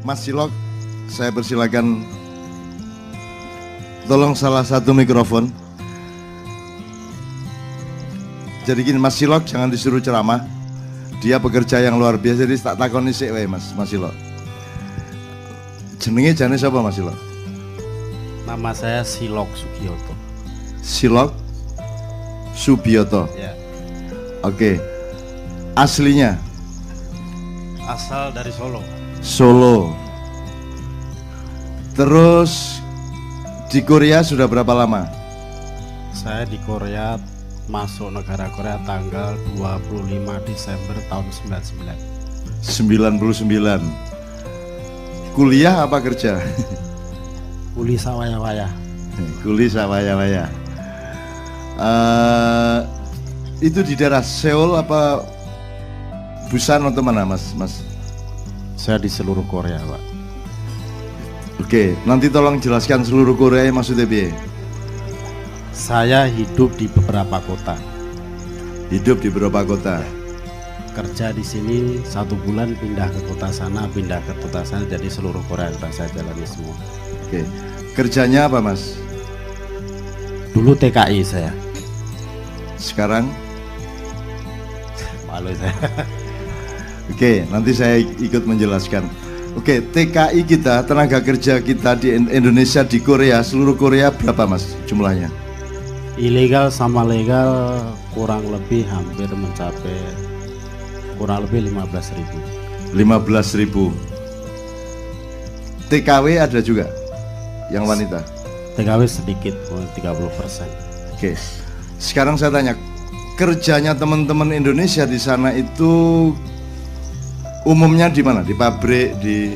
Mas Silok, saya persilakan tolong salah satu mikrofon. Jadi gini, Mas Silok jangan disuruh ceramah. Dia pekerja yang luar biasa, jadi tak takoni sik wae Mas Silok. Jenenge jane sapa Mas Silok? Nama saya Silok Sugiyoto. Silok Subiyoto. Ya. Oke. Aslinya? Asal dari Solo. Solo. Terus di Korea sudah berapa lama? Saya di Korea masuk negara Korea tanggal 25 Desember tahun 99. Kuliah apa kerja? Kuli sawaya-waya. Kuli sawaya-waya. Itu di daerah Seoul apa Busan atau mana Mas? Saya di seluruh Korea, Pak. Oke, nanti tolong jelaskan seluruh Korea maksudnya piye? Saya hidup di beberapa kota. Hidup di beberapa kota. Kerja di sini 1 bulan, pindah ke kota sana, jadi seluruh Korea sudah saya jalani semua. Oke, kerjanya apa Mas? Dulu TKI saya. Sekarang? Malu saya. Oke, nanti saya ikut menjelaskan. Oke, TKI kita, tenaga kerja kita di Indonesia, di Korea, seluruh Korea berapa Mas jumlahnya? Ilegal sama legal kurang lebih hampir mencapai kurang lebih 15.000. 15.000. TKW ada juga yang wanita? TKW sedikit, 30%. Oke, sekarang saya tanya, kerjanya teman-teman Indonesia di sana itu umumnya di mana? Di pabrik, di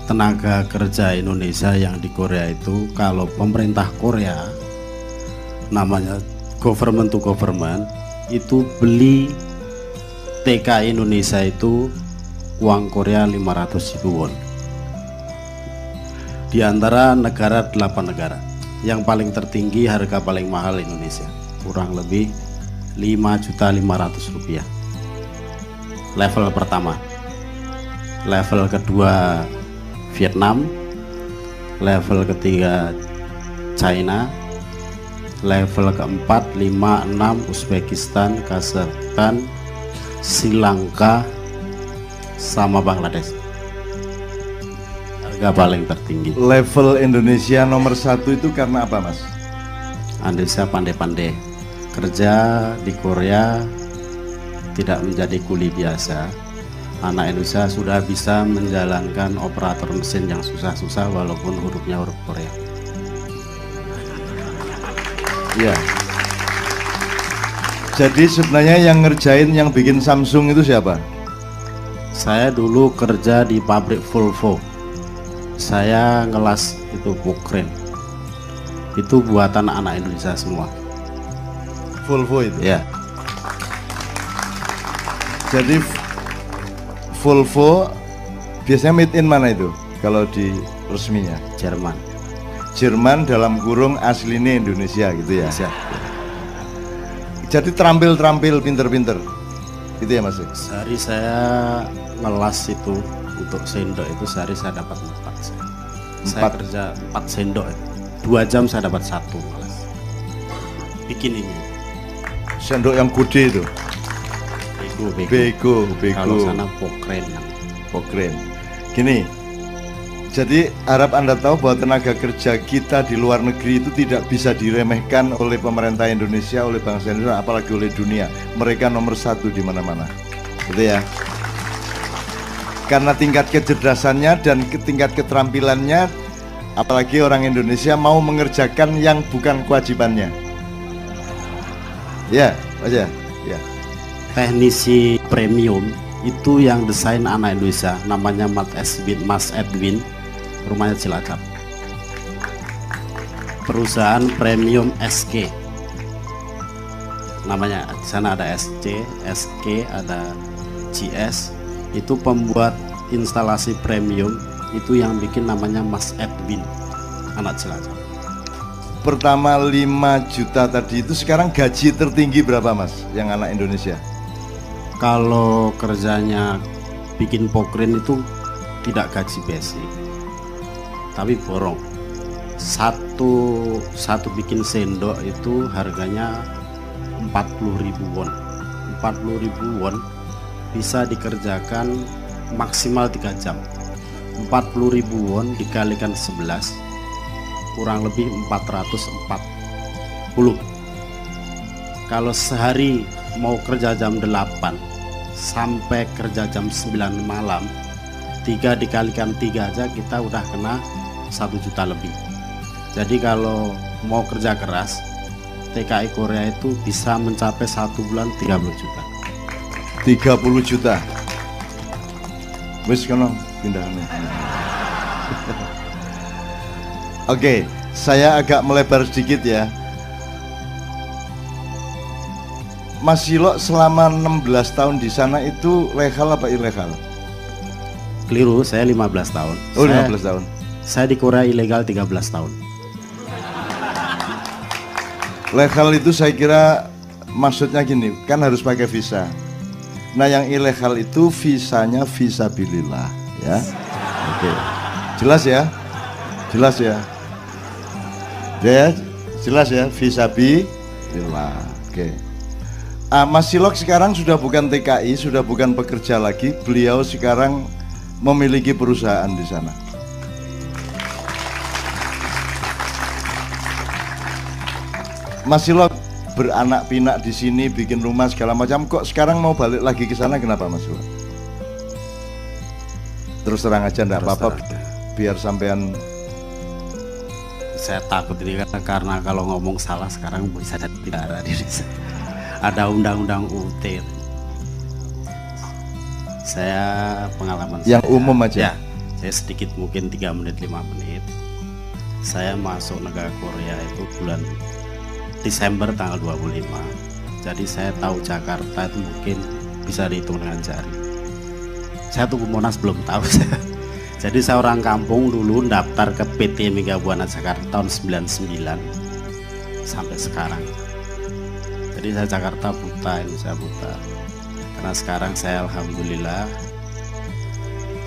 tenaga kerja Indonesia yang di Korea itu, kalau pemerintah Korea namanya government to government, itu beli TKI Indonesia itu uang Korea 500.000 won. Di antara 8 negara, yang paling tertinggi harga paling mahal Indonesia, kurang lebih 5.500.000 rupiah. Level pertama. Level kedua Vietnam, level ketiga China, level keempat 5, 6 Uzbekistan, Kazakhstan, Sri Lanka, sama Bangladesh. Harga paling tertinggi. level Indonesia nomor 1 itu karena apa Mas? Indonesia pandai-pandai kerja di Korea, tidak menjadi kuli biasa. Anak Indonesia sudah bisa menjalankan operator mesin yang susah-susah walaupun hurufnya huruf Korea. Iya. Jadi sebenarnya yang ngerjain, yang bikin Samsung itu siapa? Saya dulu kerja di pabrik Volvo. Saya ngelas itu Pokren. Itu buatan anak Indonesia semua. Volvo itu? Ya. Jadi Volvo biasanya made in mana itu kalau di resminya? Jerman. Jerman dalam kurung aslinya Indonesia gitu ya? Indonesia. Jadi terampil-terampil, pinter-pinter itu ya Mas? Sehari saya ngelas itu untuk sendok itu sehari saya dapat 4. Saya kerja 4 sendok, 2 jam saya dapat 1 ngelas. Bikin ini. Sendok yang gede itu? Bego. Kalau sana Pokren. Pokren. Gini, jadi harap Anda tahu bahwa tenaga kerja kita di luar negeri itu tidak bisa diremehkan oleh pemerintah Indonesia, oleh bangsa Indonesia, apalagi oleh dunia. Mereka nomor 1 di mana-mana, gitu ya. Karena tingkat kecerdasannya dan tingkat keterampilannya, apalagi orang Indonesia mau mengerjakan yang bukan kewajibannya. Ya, aja. Ya. Teknisi premium itu yang desain anak Indonesia, namanya Mas Edwin, rumahnya Cilacap. Perusahaan premium SK, namanya di sana ada SC, SK, ada GS. Itu pembuat instalasi premium itu yang bikin namanya Mas Edwin, anak Cilacap. Pertama 5 juta tadi itu sekarang gaji tertinggi berapa Mas yang anak Indonesia? Kalau kerjanya bikin pokrin itu tidak gaji basic, tapi borong. Satu bikin sendok itu harganya 40.000 won. 40.000 won bisa dikerjakan maksimal 3 jam. 40.000 won dikalikan 11 kurang lebih 440. Kalau sehari mau kerja jam 8 sampai kerja jam 9 malam, 3 dikalikan 3 aja kita udah kena 1 juta lebih. Jadi kalau mau kerja keras, TKI Korea itu bisa mencapai 1 bulan 30 juta. 30 juta. Wis kono pindahannya. Oke, saya agak melebar sedikit ya. Mas Silok selama 16 tahun di sana itu legal apa ilegal? Keliru, saya 15 tahun. Oh, 15 tahun. Saya di Korea ilegal 13 tahun. Legal itu saya kira maksudnya gini, kan harus pakai visa. Nah yang ilegal itu visanya visabilillah ya. Oke. Jelas ya? Jelas ya? Ya, jelas ya, visabilillah. Oke. Mas Silok sekarang sudah bukan TKI, sudah bukan pekerja lagi. Beliau sekarang memiliki perusahaan di sana. Mas Silok beranak pinak di sini, bikin rumah segala macam. Kok sekarang mau balik lagi ke sana? Kenapa Mas Silok? Terus terang aja, enggak apa-apa. Biar sampean. Saya takut ini karena kalau ngomong salah sekarang bisa tidak ada diri saya. Ada undang-undang UT. Saya pengalaman yang saya, umum aja. Ya, saya sedikit mungkin 3 menit 5 menit. Saya masuk negara Korea itu bulan Desember tanggal 25. Jadi saya tahu Jakarta itu mungkin bisa dihitung dengan jari. Saya tunggu Monas belum tahu saya. Jadi saya orang kampung dulu daftar ke PT Mega Buana Jakarta tahun 99 sampai sekarang. Jadi saya Jakarta buta, Indonesia buta. Karena sekarang saya alhamdulillah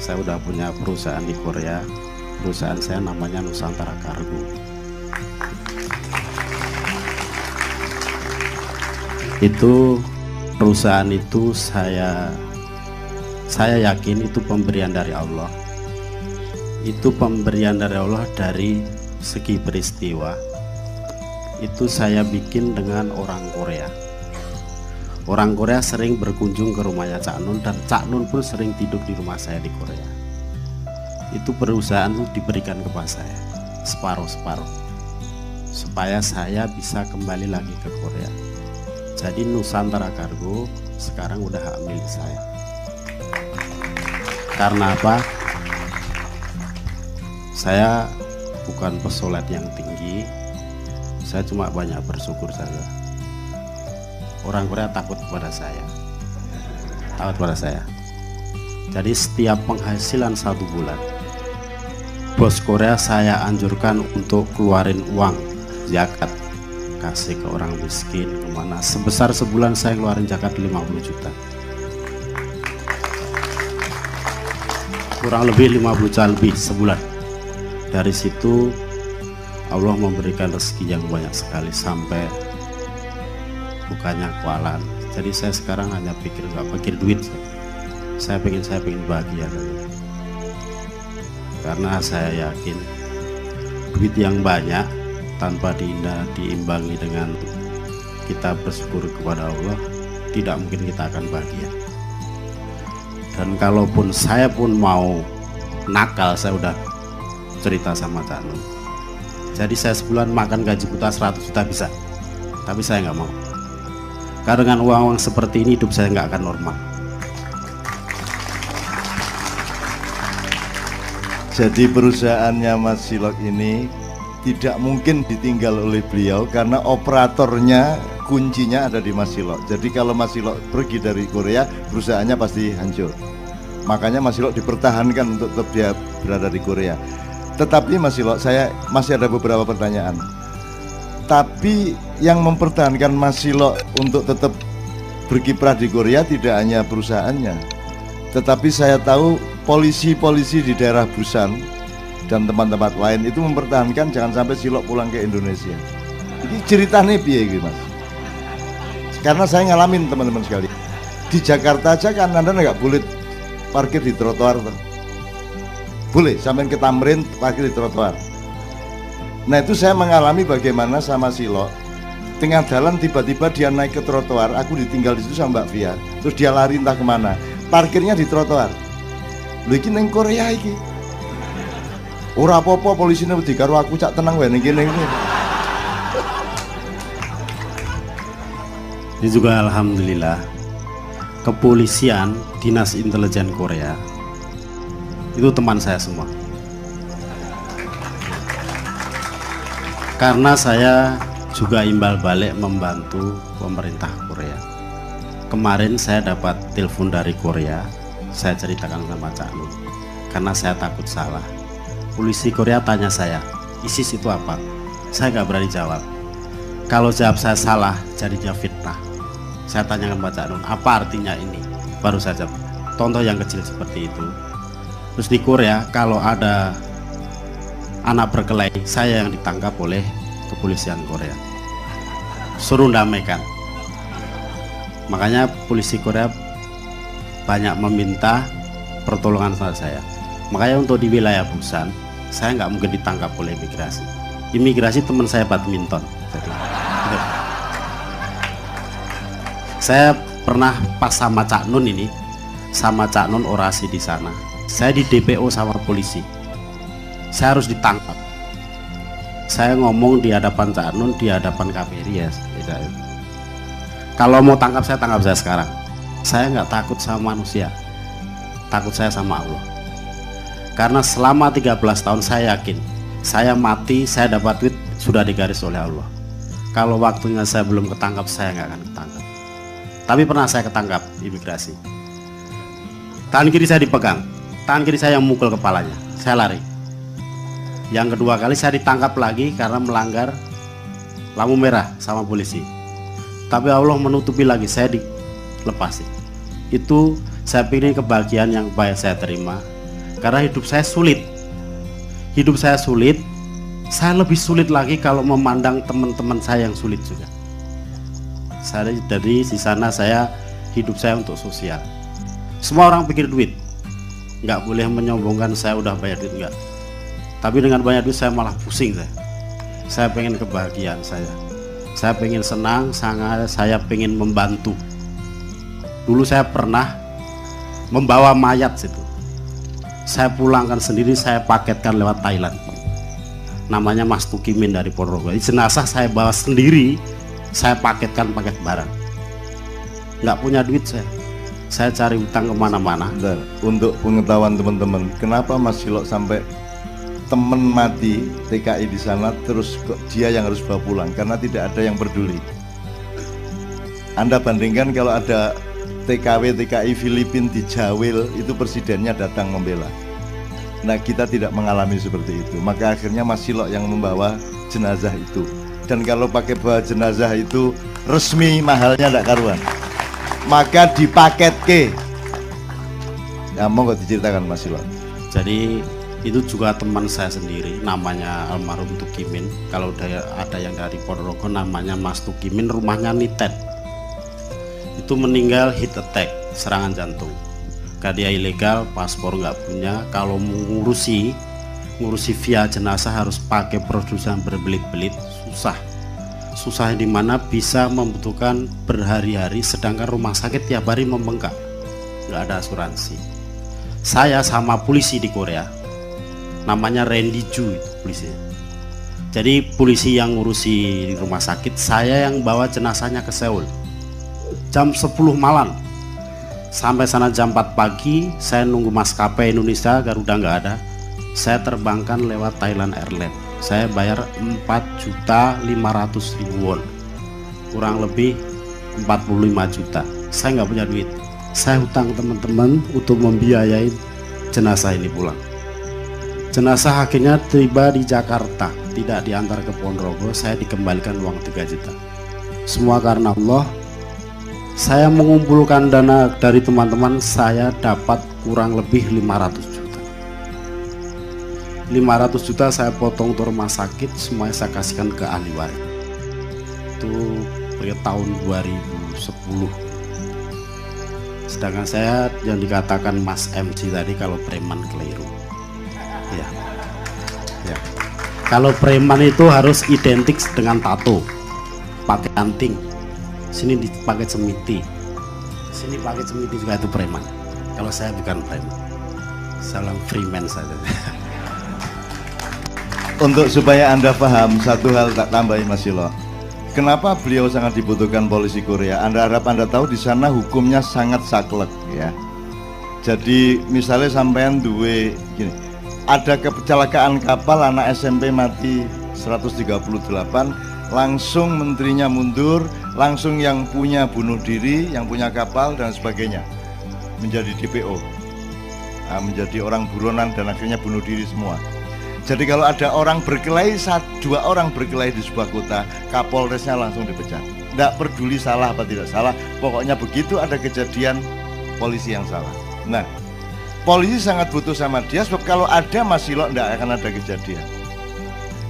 saya udah punya perusahaan di Korea. Perusahaan saya namanya Nusantara Cargo. Itu perusahaan itu saya yakin itu pemberian dari Allah. Itu pemberian dari Allah dari segi peristiwa. Itu saya bikin dengan orang Korea. Orang Korea sering berkunjung ke rumahnya Cak Nun, dan Cak Nun pun sering tidur di rumah saya di Korea. Itu perusahaan itu diberikan kepada saya separuh-separuh supaya saya bisa kembali lagi ke Korea. Jadi Nusantara Cargo sekarang udah hak milik saya. Karena apa? Saya bukan pesolat yang tinggi, saya cuma banyak bersyukur saja. Orang Korea takut kepada saya, takut kepada saya. Jadi setiap penghasilan 1 bulan, bos Korea saya anjurkan untuk keluarin uang zakat, kasih ke orang miskin kemana. Sebesar sebulan saya keluarin zakat 50 juta. Kurang lebih 50 juta lebih sebulan. Dari situ Allah memberikan rezeki yang banyak sekali sampai bukannya kualan. Jadi saya sekarang hanya nggak pikir duit. Saya pengen bahagia saja. Karena saya yakin duit yang banyak tanpa diimbangi dengan kita bersyukur kepada Allah, tidak mungkin kita akan bahagia. Dan kalaupun saya pun mau nakal, saya udah cerita sama Cak Nun. Jadi saya sebulan makan gaji buta 100 juta bisa, tapi saya nggak mau. Karena dengan uang seperti ini hidup saya nggak akan normal. Jadi perusahaannya Mas Silok ini tidak mungkin ditinggal oleh beliau karena operatornya, kuncinya ada di Mas Silok. Jadi kalau Mas Silok pergi dari Korea, perusahaannya pasti hancur. Makanya Mas Silok dipertahankan untuk tetap dia berada di Korea. Tetapi Mas Silok, saya masih ada beberapa pertanyaan. Tapi yang mempertahankan Mas Silok untuk tetap berkiprah di Korea tidak hanya perusahaannya, tetapi saya tahu polisi-polisi di daerah Busan dan tempat-tempat lain itu mempertahankan jangan sampai Silok pulang ke Indonesia. Ini ceritanya piye iki, Mas? Karena saya ngalamin teman-teman sekali. Di Jakarta aja kan Anda nggak boleh parkir di trotoar tuh. Boleh, sampai ke Tamrin parkir di trotoar. Nah itu saya mengalami bagaimana sama Silok. Tengah jalan tiba-tiba dia naik ke trotoar, aku ditinggal di situ sama Mbak Via. Terus dia lari entah kemana, parkirnya di trotoar. Lho iki neng Korea iki. Ora apa-apa polisine wedi karo aku cak tenang wae ning kene iki. Ini juga alhamdulillah kepolisian Dinas Intelijen Korea itu teman saya semua. Karena saya juga imbal balik membantu pemerintah Korea. Kemarin saya dapat telepon dari Korea, saya ceritakan sama Cak Nun, karena saya takut salah. Polisi Korea tanya saya, ISIS itu apa? Saya nggak berani jawab. Kalau jawab saya salah, jadinya fitnah. Saya tanyakan Pak Cak Nun, apa artinya ini? Baru saja contoh yang kecil seperti itu. Terus di Korea, kalau ada anak berkelahi, saya yang ditangkap oleh kepolisian Korea, suruh damaikan. Makanya polisi Korea banyak meminta pertolongan sama saya. Makanya untuk di wilayah Busan, saya nggak mungkin ditangkap oleh imigrasi. Imigrasi teman saya badminton. Jadi, saya pernah pas sama Cak Nun ini, sama Cak Nun orasi di sana. Saya di DPO sama polisi. Saya harus ditangkap. Saya ngomong di hadapan Cak Nun, di hadapan KBRI ya. Kalau mau tangkap saya sekarang. Saya nggak takut sama manusia, takut saya sama Allah. Karena selama 13 tahun saya yakin, saya mati, saya dapat duit sudah digaris oleh Allah. Kalau waktunya saya belum ketangkap, saya nggak akan ketangkap. Tapi pernah saya ketangkap imigrasi. Tangan kiri saya dipegang, tangan kiri saya yang mukul kepalanya, saya lari. Yang kedua kali saya ditangkap lagi karena melanggar lampu merah sama polisi. Tapi Allah menutupi lagi, saya dilepasi. Itu saya pilih kebahagiaan yang baik saya terima. Karena hidup saya sulit. Hidup saya sulit, saya lebih sulit lagi kalau memandang teman-teman saya yang sulit juga. Saya dari di sana saya hidup saya untuk sosial. Semua orang pikir duit. Nggak boleh menyombongkan saya udah bayar duit, enggak. Tapi dengan banyak duit saya malah pusing saya. Saya pengen kebahagiaan saya. Saya pengen senang, saya pengen membantu. Dulu saya pernah membawa mayat situ. Saya pulangkan sendiri, saya paketkan lewat Thailand. Namanya Mas Tukimin dari Ponorogo. Jenazah saya bawa sendiri, saya paketkan paket barang. Nggak punya duit saya cari utang kemana-mana. Untuk pengetahuan teman-teman, kenapa Mas Silok sampai temen mati TKI di sana terus kok dia yang harus bawa pulang? Karena tidak ada yang peduli. Anda bandingkan kalau ada TKW TKI Filipina di Jawil, itu presidennya datang membela. Nah kita tidak mengalami seperti itu. Maka akhirnya Mas Silok yang membawa jenazah itu. Dan kalau pakai bawa jenazah itu resmi, mahalnya tidak karuan. Maka dipaket ke. Ya mau nggak diceritakan Mas Silok? Jadi itu juga teman saya sendiri, namanya almarhum Tukimin. Kalau ada yang dari Ponorogo namanya Mas Tukimin, rumahnya Niten. Itu meninggal heat attack, serangan jantung. Karena dia ilegal, paspor nggak punya. Kalau ngurusi via jenazah harus pakai produsen berbelit-belit, susah di mana bisa membutuhkan berhari-hari, sedangkan rumah sakit tiap hari membengkak, nggak ada asuransi. Saya sama polisi di Korea, namanya Randy Ju itu polisinya. Jadi polisi yang ngurusi di rumah sakit, saya yang bawa jenazahnya ke Seoul jam 10 malam. Sampai sana jam 4 pagi, saya nunggu maskapai Indonesia, Garuda nggak ada. Saya terbangkan lewat Thailand Airlines. Saya bayar 4.500.000 won, kurang lebih 45 juta. Saya nggak punya duit. saya hutang teman-teman untuk membiayai jenazah ini pulang. Jenazah akhirnya tiba di Jakarta, tidak diantar ke Ponorogo. Saya dikembalikan uang 3 juta. Semua karena Allah. Saya mengumpulkan dana dari teman-teman, saya dapat kurang lebih 500 juta. 500 juta saya potong untuk rumah sakit, semuanya saya kasihkan ke ahli waris. Itu pada tahun 2010. Sedangkan saya yang dikatakan Mas MC tadi kalau preman keliru. Ya. Ya. Kalau preman itu harus identik dengan tato, pakai anting, sini dipakai semiti, sini pakai semiti juga itu preman. Kalau saya bukan preman, saya freeman saja. Untuk supaya Anda paham, satu hal tak tambahin Mas Silo. Kenapa beliau sangat dibutuhkan polisi Korea? Anda harap Anda tahu di sana hukumnya sangat saklek ya. Jadi misalnya sampean duwe gini, ada kecelakaan kapal, anak SMP mati 138, langsung menterinya mundur, langsung yang punya bunuh diri, yang punya kapal dan sebagainya menjadi DPO, menjadi orang buronan dan akhirnya bunuh diri semua. Jadi kalau ada orang berkelahi, 2 orang berkelahi di sebuah kota, Kapolresnya langsung dipecat. Tidak peduli salah apa tidak salah, pokoknya begitu ada kejadian, polisi yang salah. Nah, polisi sangat butuh sama dia, sebab kalau ada Mas Silo tidak akan ada kejadian.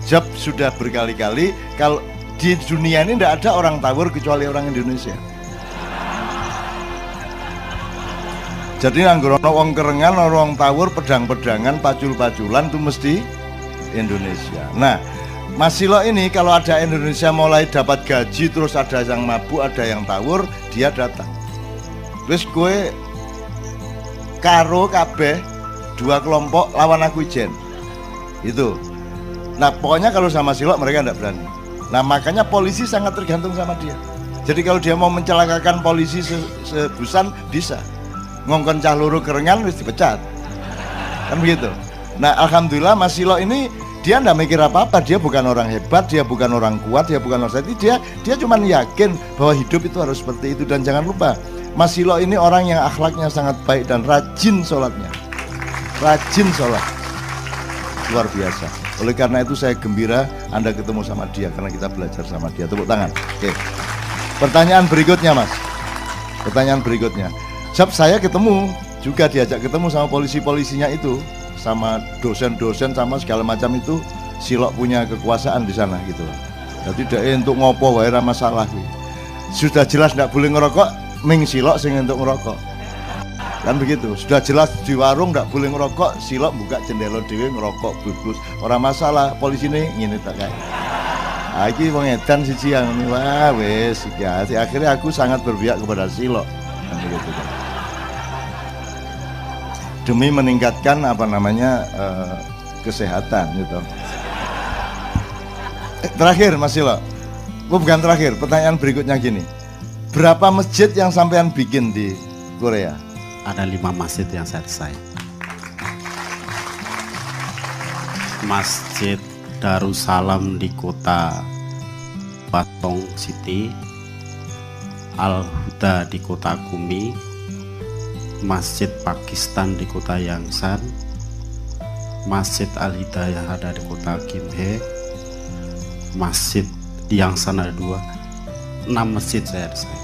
Job sudah berkali-kali, kalau di dunia ini tidak ada orang tawur kecuali orang Indonesia. Jadi anggaran wong kerengan, orang tawur, pedang-pedangan, pacul-paculan itu mesti Indonesia. Nah, Mas Silo ini kalau ada Indonesia mulai dapat gaji, terus ada yang mabuk, ada yang tawur, dia datang. Terus gue karo kabeh 2 kelompok lawan aku ijen. Itu. Nah, pokoknya kalau sama Silo mereka tidak berani. Nah, makanya polisi sangat tergantung sama dia. Jadi kalau dia mau mencelakakan polisi sebusan bisa. Ngongkon cah loro kerengan wis dipecat. Kan begitu. Nah, alhamdulillah Mas Silo ini dia enggak mikir apa-apa, dia bukan orang hebat, dia bukan orang kuat, dia bukan orang sakti, dia cuma yakin bahwa hidup itu harus seperti itu. Dan jangan lupa, Mas Silo ini orang yang akhlaknya sangat baik dan rajin sholatnya. Rajin sholat. Luar biasa. Oleh karena itu saya gembira Anda ketemu sama dia, karena kita belajar sama dia. Tepuk tangan. Oke. Pertanyaan berikutnya Mas. Pertanyaan berikutnya. Saya ketemu juga, diajak ketemu sama polisi-polisinya itu, sama dosen-dosen, sama segala macam itu. Silo punya kekuasaan di sana gitu loh. Jadi tidak untuk ngopo wae ra masalah. Sudah jelas tidak boleh ngerokok, ming Silo sing untuk ngerokok. Kan begitu. Sudah jelas di warung tidak boleh ngerokok, Silo buka jendela dhewe ngerokok bus-bus. Orang masalah, polisi ini ngene tak kae. Iki wong edan siji yang wah wis ya. Akhirnya aku sangat berpihak kepada Silo. Kan begitu kan. Demi meningkatkan kesehatan gitu. Terakhir Mas Silo, bukan terakhir, pertanyaan berikutnya gini, berapa masjid yang sampean bikin di Korea? Ada 5 masjid yang saya desain. Masjid Darussalam di kota Batong City, Al-Huda di kota Gumi, Masjid Pakistan di kota Yangsan, Masjid Al-Hidayah ada di kota Gimhae, Masjid di Yangsan ada 2, 6 masjid saya desain.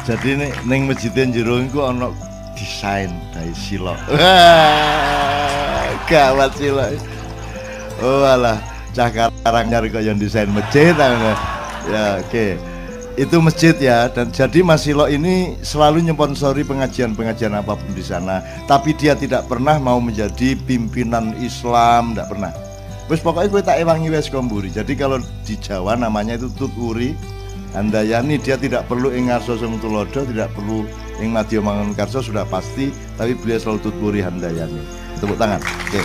Jadi ning masjidin jero iku ana desain dari Silo. Gawat Silo. Oh alah, cah karang nyari kok yang desain masjid. Ya oke. Itu masjid ya, dan jadi Mas Silo ini selalu nyponsori pengajian-pengajian apapun di sana, tapi dia tidak pernah mau menjadi pimpinan Islam, tidak pernah. Wis pokoknya gue tak ewangi wes komburi. Jadi kalau di Jawa namanya itu tuturi handayani, dia tidak perlu ing ngarsa sing tulodo, tidak perlu ing madya mangun karsa, sudah pasti, tapi beliau selalu tuturi handayani. Tepuk tangan. Oke.